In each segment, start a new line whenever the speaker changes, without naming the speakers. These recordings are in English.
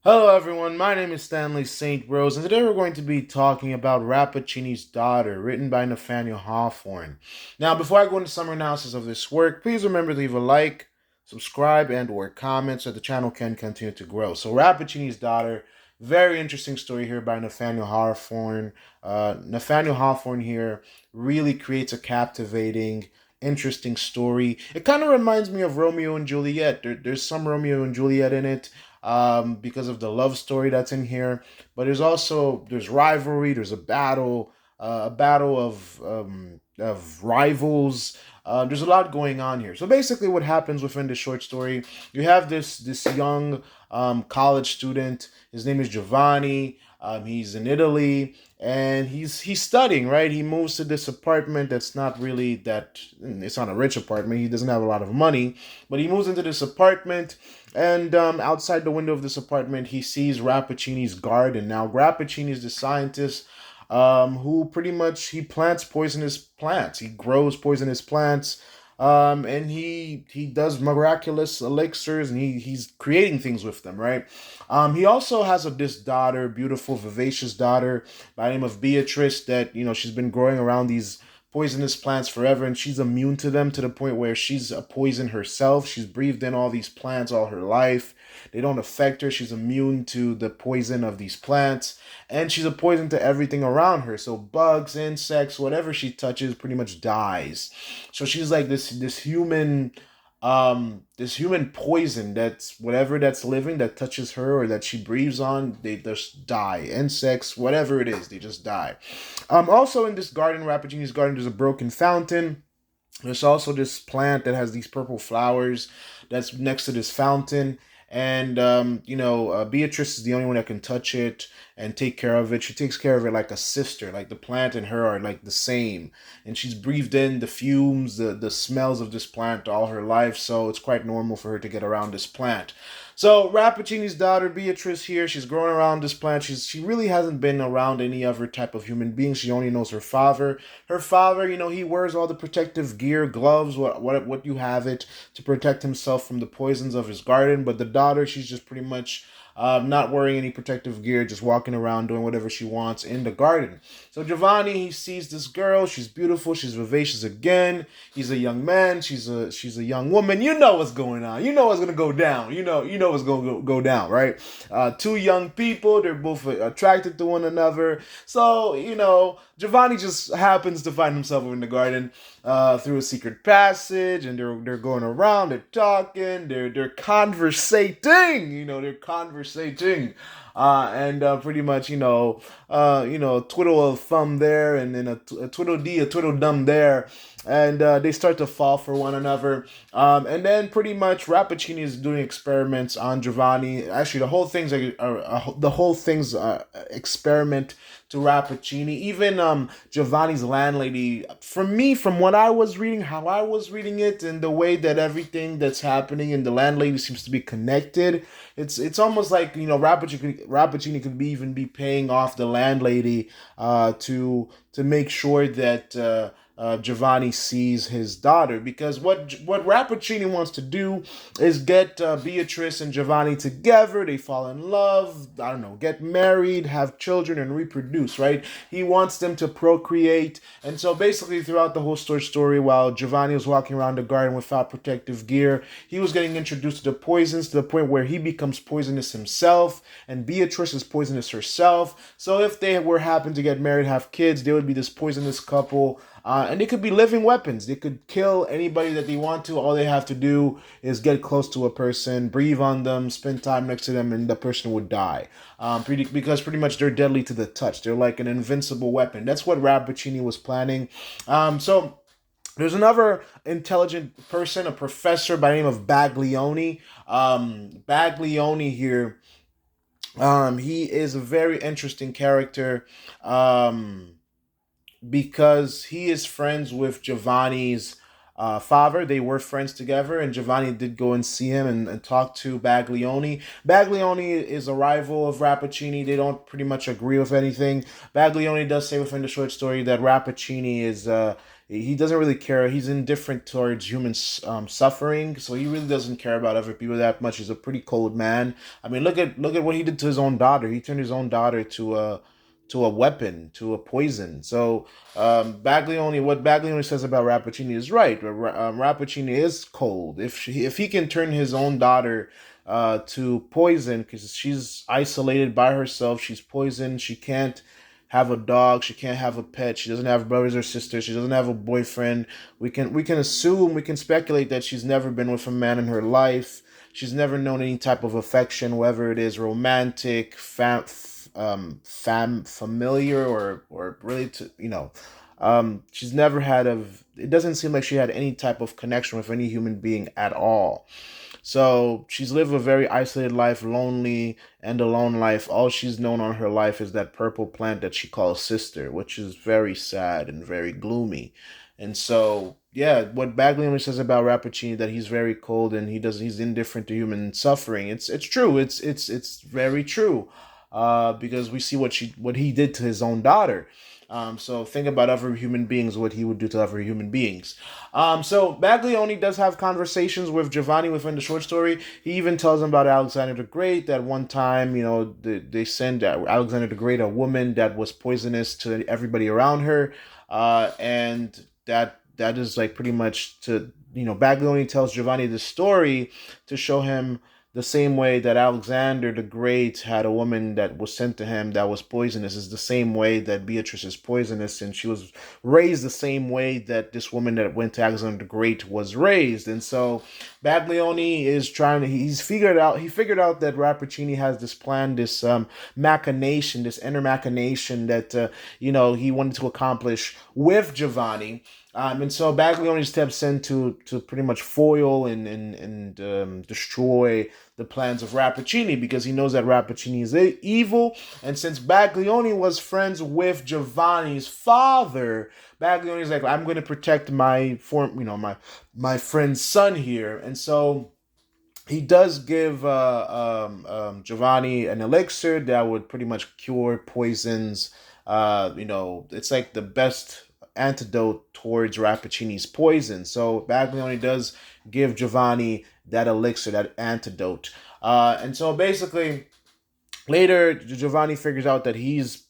Hello, everyone. My name is Stanley St. Rose, and today we're going to be talking about Rappaccini's Daughter, written by Nathaniel Hawthorne. Now, before I go into some analysis of this work, please remember to leave a like, subscribe, and/or comment so the channel can continue to grow. So, Rappaccini's Daughter, very interesting story here by Nathaniel Hawthorne. Nathaniel Hawthorne here really creates a captivating, interesting story. It kind of reminds me of Romeo and Juliet. There's some Romeo and Juliet in it because of the love story that's in here. But there's rivalry. There's a battle of rivals. There's a lot going on here. So basically, what happens within the short story, you have this young college student. His name is Giovanni. He's in Italy and he's studying. Right, he moves to this apartment that's not really that. It's not a rich apartment. He doesn't have a lot of money, but he moves into this apartment and outside the window of this apartment, he sees Rappaccini's garden. Now, Rappaccini is the scientist who pretty much he plants poisonous plants. He grows poisonous plants, and he does miraculous elixirs, and he's creating things with them. Right. He also has this daughter, beautiful, vivacious daughter by the name of Beatrice. That she's been growing around these poisonous plants forever, and she's immune to them to the point where she's a poison herself. She's breathed in all these plants all her life. They don't affect her. She's immune to the poison of these plants, and she's a poison to everything around her. So bugs, insects, whatever she touches pretty much dies. So she's like this human poison that's whatever that's living that touches her or that she breathes on, they just die. Insects, whatever it is, they just die. Also in this garden, Rappaccini's garden, there's a broken fountain. There's also this plant that has these purple flowers that's next to this fountain. And, Beatrice is the only one that can touch it and take care of it. She takes care of it like a sister. Like the plant and her are like the same. And she's breathed in the fumes, the smells of this plant all her life. So it's quite normal for her to get around this plant. So Rappaccini's daughter Beatrice here, she's growing around this plant. She really hasn't been around any other type of human being. She only knows her father. Her father, he wears all the protective gear, gloves, what you have it to protect himself from the poisons of his garden. But the daughter, she's just pretty much not wearing any protective gear, just walking around doing whatever she wants in the garden. So Giovanni, he sees this girl. She's beautiful. She's vivacious again. He's a young man. She's a young woman. You know what's going on. You know what's gonna go down. You know what's gonna go down, right? Two young people. They're both attracted to one another. So Giovanni just happens to find himself in the garden through a secret passage, and they're going around, they're talking, they're conversating, they're conversating, and pretty much twiddle a thumb there, and then a twiddle dee, a twiddle dum there, and they start to fall for one another, and then pretty much Rappaccini is doing experiments on Giovanni. Actually, the whole thing's experiment to Rappaccini. Even Giovanni's landlady, from what I was reading, how I was reading it, and the way that everything that's happening and the landlady seems to be connected, it's almost like Rappaccini could even be paying off the landlady to make sure that Giovanni sees his daughter, because what Rappaccini wants to do is get Beatrice and Giovanni together. They fall in love. I don't know, get married, have children, and reproduce. Right? He wants them to procreate, and so basically throughout the whole story, while Giovanni was walking around the garden without protective gear, he was getting introduced to the poisons to the point where he becomes poisonous himself, and Beatrice is poisonous herself. So if they were happen to get married, have kids, they would be this poisonous couple, and they could be living weapons. They could kill anybody that they want to. All they have to do is get close to a person, breathe on them, spend time next to them, and the person would die. Because pretty much they're deadly to the touch. They're like an invincible weapon. That's what Rappaccini was planning. So there's another intelligent person, a professor by the name of Baglioni. Baglioni here. He is a very interesting character. Because he is friends with Giovanni's father. They were friends together, and Giovanni did go and see him and talk to Baglioni. Baglioni is a rival of Rappaccini. They don't pretty much agree with anything. Baglioni does say within the short story that Rappaccini He doesn't really care. He's indifferent towards human suffering, so he really doesn't care about other people that much. He's a pretty cold man. I mean, look at what he did to his own daughter. He turned his own daughter to a weapon, to a poison. So Baglioni, what Baglioni says about Rappaccini is right. Rappaccini is cold. If he can turn his own daughter to poison because she's isolated by herself, she's poisoned. She can't have a dog. She can't have a pet. She doesn't have brothers or sisters. She doesn't have a boyfriend. We can assume, we can speculate that she's never been with a man in her life. She's never known any type of affection, whether it is romantic, familiar, or really she's never had of. It doesn't seem like she had any type of connection with any human being at all. So she's lived a very isolated life, lonely and alone life. All she's known on her life is that purple plant that she calls sister, which is very sad and very gloomy. And so, yeah, what Baglioni says about Rappaccini, that he's very cold and he's indifferent to human suffering. It's true. It's very true. Because we see what he did to his own daughter. So think about other human beings, what he would do to other human beings. So Baglioni does have conversations with Giovanni within the short story. He even tells him about Alexander the Great. That one time, they send Alexander the Great, a woman that was poisonous to everybody around her, and that is like pretty much to Baglioni tells Giovanni the story to show him the same way that Alexander the Great had a woman that was sent to him that was poisonous, is the same way that Beatrice is poisonous, and she was raised the same way that this woman that went to Alexander the Great was raised. And so Baglioni is trying to, he figured out that Rappaccini has this plan, this machination, this inner machination that he wanted to accomplish with Giovanni. And so Baglioni steps in to pretty much foil and destroy the plans of Rappaccini, because he knows that Rappaccini is evil. And since Baglioni was friends with Giovanni's father, Baglioni is like, I'm going to protect my friend's son here. And so he does give Giovanni an elixir that would pretty much cure poisons. It's like the best antidote towards Rappaccini's poison. So Baglioni does give Giovanni that elixir, that antidote. And so basically, later Giovanni figures out that he's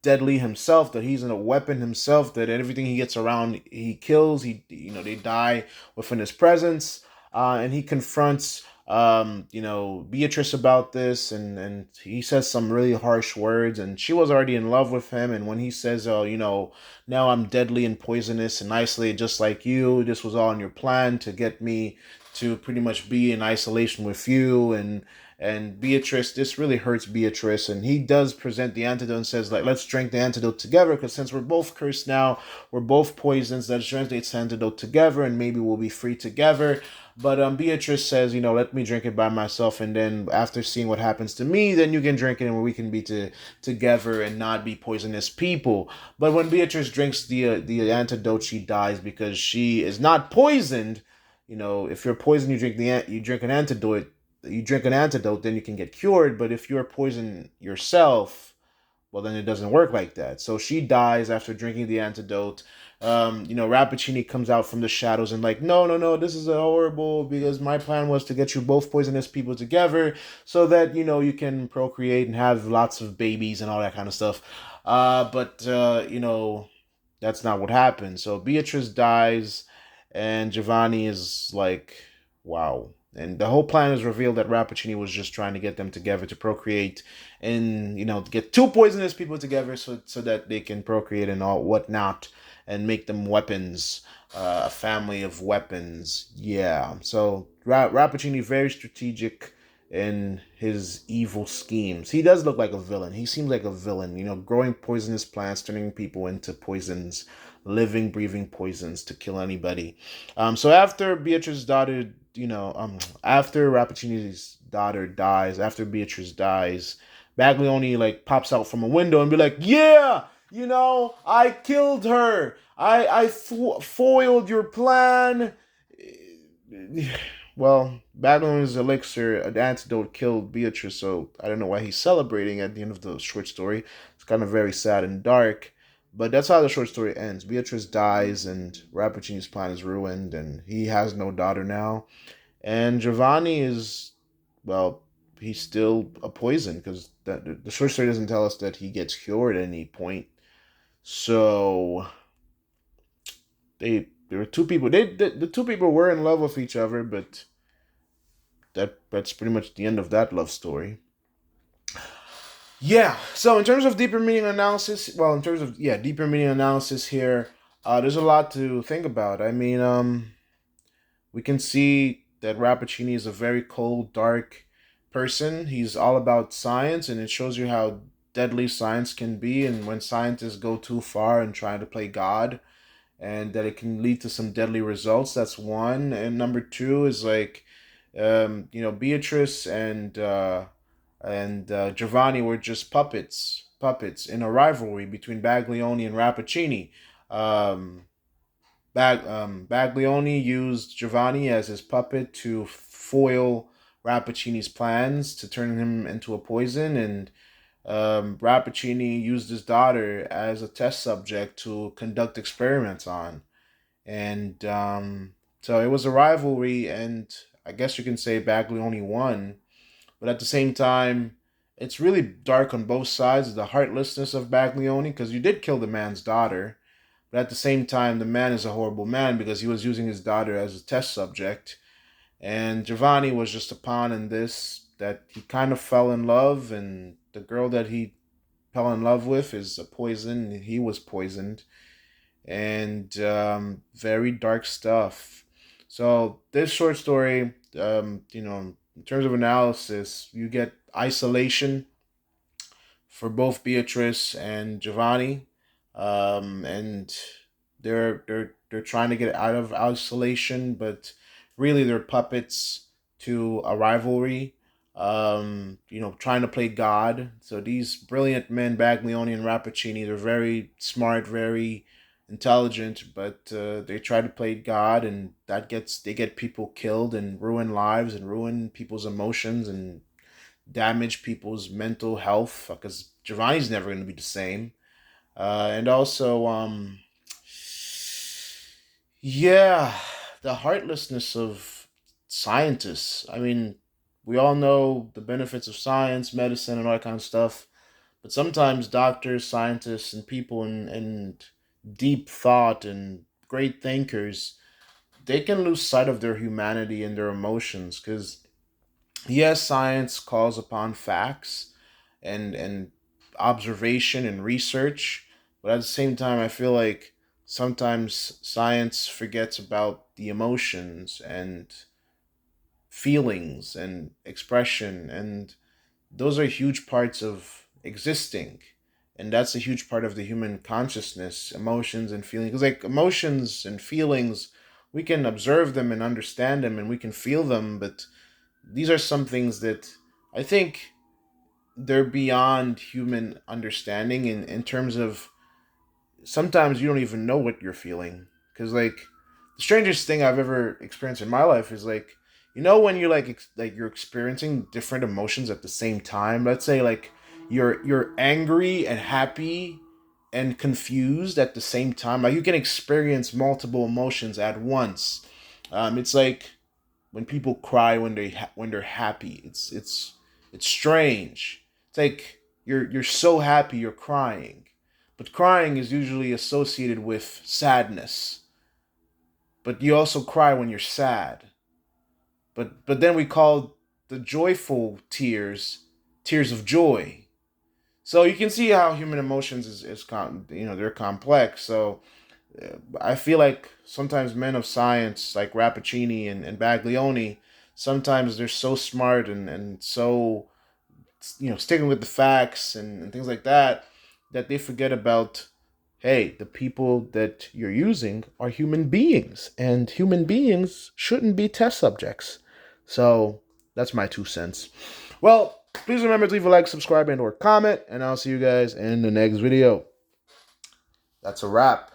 deadly himself, that he's in a weapon himself, that everything he gets around he kills. They die within his presence, and he confronts Beatrice about this, and he says some really harsh words, and she was already in love with him. And when he says, oh, now I'm deadly and poisonous and isolated just like you, this was all in your plan to get me to pretty much be in isolation with you. And Beatrice, this really hurts Beatrice, and he does present the antidote and says, like, let's drink the antidote together, because since we're both cursed now, we're both poisons, let's drink this antidote together and maybe we'll be free together. But Beatrice says, let me drink it by myself, and then after seeing what happens to me, then you can drink it, and we can be together and not be poisonous people. But when Beatrice drinks the antidote, she dies because she is not poisoned. If you're poisoned, you drink an antidote. You drink an antidote, then you can get cured. But if you're poisoned yourself, well, then it doesn't work like that. So she dies after drinking the antidote. Rappaccini comes out from the shadows and like, no, this is horrible, because my plan was to get you both poisonous people together so that, you can procreate and have lots of babies and all that kind of stuff. But that's not what happened. So Beatrice dies, and Giovanni is like, wow. And the whole plan is revealed that Rappaccini was just trying to get them together to procreate, and get two poisonous people together so that they can procreate and all whatnot, and make them weapons, a family of weapons. Yeah. So Rappaccini, very strategic in his evil schemes. He does look like a villain. He seems like a villain. Growing poisonous plants, turning people into poisons, living, breathing poisons to kill anybody. So after Beatrice's daughter, after Rappaccini's daughter dies, after Beatrice dies, Baglioni like pops out from a window and be like, yeah, I killed her. I foiled your plan. Well, Baglioni's elixir, an antidote, killed Beatrice, so I don't know why he's celebrating at the end of the short story. It's kind of very sad and dark. But that's how the short story ends. Beatrice dies, and Rappaccini's plan is ruined, and he has no daughter now. And Giovanni is, well, he's still a poison because the short story doesn't tell us that he gets cured at any point. So there were two people. The two people were in love with each other, but that's pretty much the end of that love story. Yeah. So in terms of deeper meaning analysis, well, in terms of deeper meaning analysis here, there's a lot to think about. I mean, we can see that Rappaccini is a very cold, dark person. He's all about science, and it shows you how deadly science can be, and when scientists go too far and try to play God, and that it can lead to some deadly results. That's one. And number two is like, Beatrice and Giovanni were just puppets in a rivalry between Baglioni and Rappaccini. Um, Baglioni used Giovanni as his puppet to foil Rappaccini's plans to turn him into a poison, and Rappaccini used his daughter as a test subject to conduct experiments on. And so it was a rivalry, and I guess you can say Baglioni won. But at the same time, it's really dark on both sides. The heartlessness of Baglioni, because you did kill the man's daughter, but at the same time, the man is a horrible man because he was using his daughter as a test subject. And Giovanni was just a pawn in this, that he kind of fell in love, and the girl that he fell in love with is a poison. He was poisoned, and very dark stuff. So this short story, in terms of analysis, you get isolation for both Beatrice and Giovanni, and they're trying to get out of isolation, but really they're puppets to a rivalry. Trying to play God. So these brilliant men, Baglioni and Rappaccini, they're very smart, very intelligent, but they try to play God, and they get people killed and ruin lives and ruin people's emotions and damage people's mental health because Giovanni's never going to be the same. And also, yeah, the heartlessness of scientists. I mean, we all know the benefits of science, medicine, and all that kind of stuff. But sometimes doctors, scientists, and people and deep thought and great thinkers, they can lose sight of their humanity and their emotions because yes, science calls upon facts and observation and research, but at the same time, I feel like sometimes science forgets about the emotions and feelings and expression, and those are huge parts of existing. And that's a huge part of the human consciousness, emotions and feelings. Because, like, emotions and feelings, we can observe them and understand them and we can feel them, but these are some things that I think they're beyond human understanding in terms of sometimes you don't even know what you're feeling. Because, like, the strangest thing I've ever experienced in my life is like, when you're like you're experiencing different emotions at the same time. Let's say like you're angry and happy and confused at the same time. Like you can experience multiple emotions at once. It's like when people cry when they're happy. It's strange. It's like you're so happy you're crying, but crying is usually associated with sadness. But you also cry when you're sad. But then we call the joyful tears of joy. So you can see how human emotions they're complex. So I feel like sometimes men of science like Rappaccini and Baglioni, sometimes they're so smart and so sticking with the facts and things like that, that they forget about, hey, the people that you're using are human beings, and human beings shouldn't be test subjects. So that's my 2 cents. Well, please remember to leave a like, subscribe, and or comment, and I'll see you guys in the next video. That's a wrap.